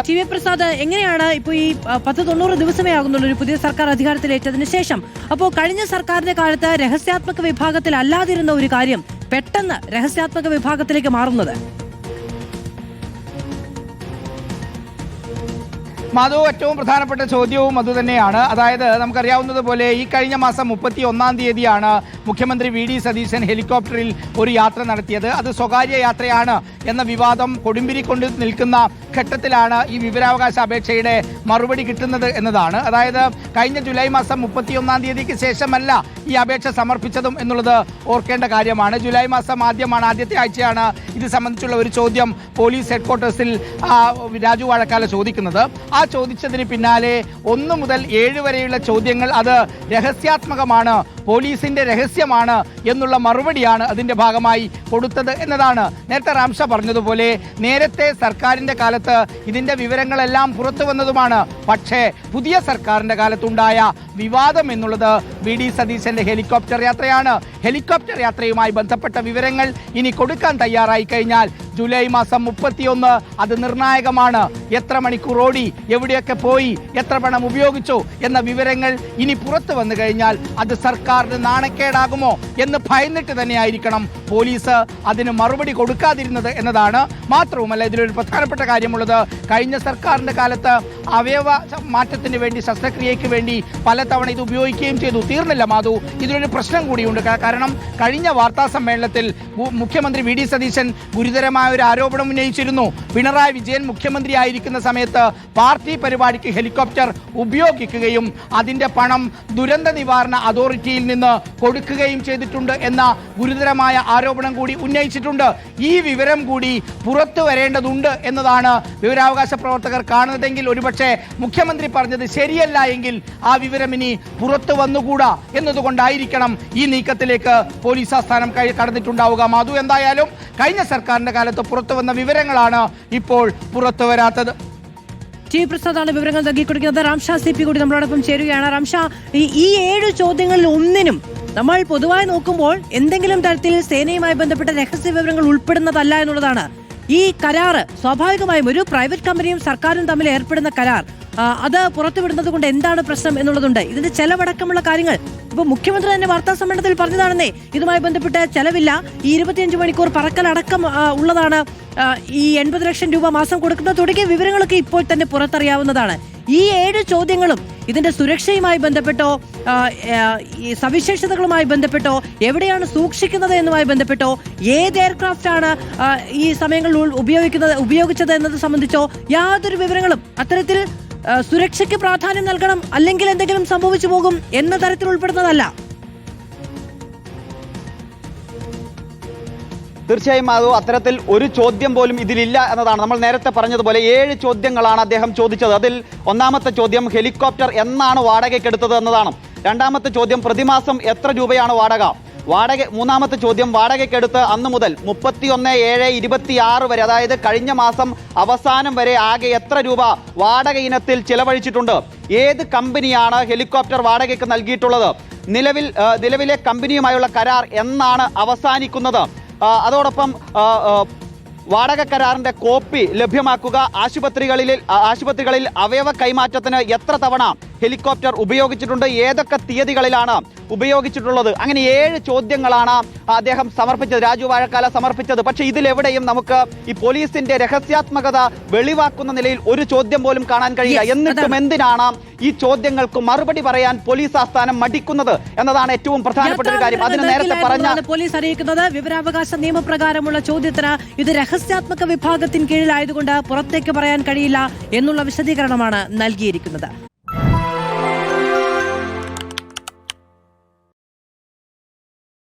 T V Prasad, എങ്ങനെയാണ് ഇപ്പോൾ ഈ 90 ദിവസമേ ആകുന്നുള്ളൂ ഒരു പുതിയ സർക്കാർ അധികാരത്തിലേറ്റതിന് ശേഷം? അപ്പോൾ കഴിഞ്ഞ സർക്കാരിന്റെ കാലത്ത് രഹസ്യാത്മക വിഭാഗത്തിൽ അല്ലാതിരുന്ന ഒരു കാര്യം പെട്ടെന്ന് രഹസ്യാത്മക വിഭാഗത്തിലേക്ക് മാറുന്നത്? മധു, ഏറ്റവും പ്രധാനപ്പെട്ട ചോദ്യവും അതുതന്നെയാണ്. അതായത് നമുക്കറിയാവുന്നതുപോലെ ഈ കഴിഞ്ഞ മാസം 31-ാം തീയതിയാണ് മുഖ്യമന്ത്രി വി ഡി സതീശൻ ഹെലികോപ്റ്ററിൽ ഒരു യാത്ര നടത്തിയത്. അത് സ്വകാര്യ യാത്രയാണ് എന്ന വിവാദം കൊടുമ്പിരി കൊണ്ട് നിൽക്കുന്ന ഘട്ടത്തിലാണ് ഈ വിവരാവകാശ അപേക്ഷയുടെ മറുപടി കിട്ടുന്നത് എന്നതാണ്. അതായത് കഴിഞ്ഞ ജൂലൈ മാസം 31-ാം തീയതിക്ക് ശേഷമല്ല ഈ അപേക്ഷ സമർപ്പിച്ചതും എന്നുള്ളത് ഓർക്കേണ്ട കാര്യമാണ്. ജൂലൈ മാസം ആദ്യത്തെ ആഴ്ചയാണ് ഇത് സംബന്ധിച്ചുള്ള ഒരു ചോദ്യം പോലീസ് ഹെഡ്ക്വാർട്ടേഴ്സിൽ രാജു വാഴക്കാല ചോദിക്കുന്നത്. ആ ചോദിച്ചതിന് പിന്നാലെ 1 മുതൽ 7 വരെയുള്ള ചോദ്യങ്ങൾ അത് രഹസ്യാത്മകമാണ്, പോലീസിന്റെ രഹസ്യമാണ് എന്നുള്ള മറുപടിയാണ് അതിന്റെ ഭാഗമായി കൊടുത്തത് എന്നതാണ്. നേരത്തെ റാംഷ പറഞ്ഞതുപോലെ നേരത്തെ സർക്കാരിന്റെ കാലത്ത് ഇതിന്റെ വിവരങ്ങളെല്ലാം പുറത്തു വന്നതുമാണ്. പക്ഷേ പുതിയ സർക്കാരിന്റെ കാലത്തുണ്ടായ വിവാദം എന്നുള്ളത് വി ഡി സതീശന്റെ ഹെലികോപ്റ്റർ യാത്രയാണ്. ഹെലികോപ്റ്റർ യാത്രയുമായി ബന്ധപ്പെട്ട വിവരങ്ങൾ ഇനി കൊടുക്കാൻ തയ്യാറായി കഴിഞ്ഞാൽ ജൂലൈ മാസം 31 അത് നിർണായകമാണ്. എത്ര മണിക്കൂർ ഓടി, എവിടെയൊക്കെ പോയി, എത്ര പണം ഉപയോഗിച്ചു എന്ന വിവരങ്ങൾ ഇനി പുറത്തു വന്നു കഴിഞ്ഞാൽ അത് സർക്കാരിന് നാണക്കേടാകുമോ എന്ന് ഭയന്നിട്ട് തന്നെയായിരിക്കണം പോലീസ് അതിന് മറുപടി കൊടുക്കാതിരുന്നത് എന്നതാണ്. മാത്രവുമല്ല, ഇതിലൊരു പ്രധാനപ്പെട്ട കാര്യമുള്ളത്, കഴിഞ്ഞ സർക്കാരിന്റെ കാലത്ത് അവയവ മാറ്റത്തിന് വേണ്ടി, ശസ്ത്രക്രിയയ്ക്ക് വേണ്ടി പലതവണ ഇത് ഉപയോഗിക്കുകയും ചെയ്തു. തീർന്നില്ല മാധു, ഇതിലൊരു പ്രശ്നം കൂടിയുണ്ട്. കാരണം കഴിഞ്ഞ വാർത്താ സമ്മേളനത്തിൽ മുഖ്യമന്ത്രി വി ഡി സതീശൻ ഗുരുതരമായ ഒരു ആരോപണം ഉന്നയിച്ചിരുന്നു. പിണറായി വിജയൻ മുഖ്യമന്ത്രി ആയിരിക്കുന്ന സമയത്ത് പാർട്ടി പരിപാടിക്ക് ഹെലികോപ്റ്റർ ഉപയോഗിക്കുകയും അതിന്റെ പണം ദുരന്ത നിവാരണ അതോറിറ്റിയിൽ നിന്ന് കൊടുക്കുകയും ചെയ്തിട്ടുണ്ട് എന്ന ഗുരുതരമായ ആരോപണം കൂടി ഉന്നയിച്ചിട്ടുണ്ട്. ഈ വിവരം കൂടി പുറത്തു വരേണ്ടതുണ്ട് എന്നതാണ് വിവരാവകാശ പ്രവർത്തകർ കാണുന്നതെങ്കിൽ ഒരുപക്ഷെ മുഖ്യമന്ത്രി പറഞ്ഞത് ശരിയല്ല എങ്കിൽ ആ വിവരം ഇനി പുറത്തു വന്നുകൂടാ എന്നതുകൊണ്ടായിരിക്കണം ഈ നീക്കത്തിലേക്ക് പോലീസ് ആസ്ഥാനം കടന്നിട്ടുണ്ടാവുക. മാധു, എന്തായാലും കഴിഞ്ഞ സർക്കാരിന്റെ കാലത്ത് പുറത്തു വന്ന വിവരങ്ങളാണ് ഇപ്പോൾ പുറത്തു വരാത്തത്. ടി പ്രസാദാണ് വിവരങ്ങൾ നൽകിക്കൊടുക്കുന്നത്. റാംഷ CP കൂടി നമ്മളോടൊപ്പം ചേരുകയാണ്. റാംഷ, ഈ 7 ചോദ്യങ്ങളിൽ ഒന്നിനും നമ്മൾ പൊതുവായി നോക്കുമ്പോൾ എന്തെങ്കിലും തരത്തിൽ സേനയുമായി ബന്ധപ്പെട്ട രഹസ്യ വിവരങ്ങൾ ഉൾപ്പെടുന്നതല്ല എന്നുള്ളതാണ്. ഈ കരാറ് സ്വാഭാവികമായും ഒരു പ്രൈവറ്റ് കമ്പനിയും സർക്കാരും തമ്മിൽ ഏർപ്പെടുന്ന കരാർ അത് പുറത്തുവിടുന്നത് കൊണ്ട് എന്താണ് പ്രശ്നം എന്നുള്ളതുണ്ട്. ഇതിന്റെ ചെലവടക്കമുള്ള കാര്യങ്ങൾ ഇപ്പൊ മുഖ്യമന്ത്രി തന്നെ വാർത്താ സമ്മേളനത്തിൽ പറഞ്ഞതാണെന്നേ. ഇതുമായി ബന്ധപ്പെട്ട് ചെലവില്ല, ഈ 25 മണിക്കൂർ പറക്കലടക്കം ഉള്ളതാണ്, ഈ 80 ലക്ഷം രൂപ മാസം കൊടുക്കുന്നത് തുടങ്ങിയ വിവരങ്ങളൊക്കെ ഇപ്പോൾ തന്നെ പുറത്തറിയാവുന്നതാണ്. ഈ 7 ചോദ്യങ്ങളും ഇതിന്റെ സുരക്ഷയുമായി ബന്ധപ്പെട്ടോ സവിശേഷതകളുമായി ബന്ധപ്പെട്ടോ എവിടെയാണ് സൂക്ഷിക്കുന്നത് എന്നുമായി ബന്ധപ്പെട്ടോ ഏത് എയർക്രാഫ്റ്റ് ആണ് ഈ സമയങ്ങളിൽ ഉപയോഗിച്ചത് എന്നത് സംബന്ധിച്ചോ യാതൊരു വിവരങ്ങളും അത്തരത്തിൽ സുരക്ഷയ്ക്ക് പ്രാധാന്യം നൽകണം, അല്ലെങ്കിൽ എന്തെങ്കിലും സംഭവിച്ചു പോകും എന്ന തരത്തിൽ ഉൾപ്പെടുന്നതല്ല. തീർച്ചയായും അത് അത്തരത്തിൽ ഒരു ചോദ്യം പോലും ഇതിലില്ല എന്നതാണ്. നമ്മൾ നേരത്തെ പറഞ്ഞതുപോലെ 7 ചോദ്യങ്ങളാണ് അദ്ദേഹം ചോദിച്ചത്. അതിൽ ഒന്നാമത്തെ ചോദ്യം ഹെലികോപ്റ്റർ എന്നാണ് വാടകയ്ക്കെടുത്തത് എന്നതാണ്. രണ്ടാമത്തെ ചോദ്യം പ്രതിമാസം എത്ര രൂപയാണ് വാടക. മൂന്നാമത്തെ ചോദ്യം വാടകയ്ക്കെടുത്ത് അന്ന് മുതൽ 31/7/26 വരെ, അതായത് കഴിഞ്ഞ മാസം അവസാനം വരെ ആകെ എത്ര രൂപ വാടക ഇനത്തിൽ ചിലവഴിച്ചിട്ടുണ്ട്, ഏത് കമ്പനിയാണ് ഹെലികോപ്റ്റർ വാടകയ്ക്ക് നൽകിയിട്ടുള്ളത്, നിലവിലെ കമ്പനിയുമായുള്ള കരാർ എന്നാണ് അവസാനിക്കുന്നത്, അതോടൊപ്പം വാടക കരാറിന്റെ കോപ്പി ലഭ്യമാക്കുക, ആശുപത്രികളിൽ അവയവ കൈമാറ്റത്തിന് എത്ര തവണ ഹെലികോപ്റ്റർ ഉപയോഗിച്ചിട്ടുണ്ട്, ഏതൊക്കെ തീയതികളിലാണ് ഉപയോഗിച്ചിട്ടുള്ളത്. അങ്ങനെ 7 ചോദ്യങ്ങളാണ് അദ്ദേഹം സമർപ്പിച്ചത്, രാജു വാഴക്കാല സമർപ്പിച്ചത്. പക്ഷെ ഇതിലെവിടെയും നമുക്ക് ഈ പോലീസിന്റെ രഹസ്യാത്മകത വെളിവാക്കുന്ന നിലയിൽ ഒരു ചോദ്യം പോലും കാണാൻ കഴിയില്ല. എന്നിട്ടും എന്തിനാണ് ഈ ചോദ്യങ്ങൾക്ക് മറുപടി പറയാൻ പോലീസ് ആസ്ഥാനം മടിക്കുന്നത് എന്നതാണ് ഏറ്റവും പ്രധാനപ്പെട്ട ഒരു കാര്യം. അതിന് നേരത്തെ പറഞ്ഞ പോലീസ് അറിയിക്കുന്നത് വിവരാവകാശ നിയമപ്രകാരമുള്ള ചോദ്യത്തിന് ഇത് രഹസ്യാത്മക വിഭാഗത്തിന് കീഴിലായതുകൊണ്ട് പുറത്തേക്ക് പറയാൻ കഴിയില്ല എന്നുള്ള വിശദീകരണമാണ് നൽകിയിരിക്കുന്നത്.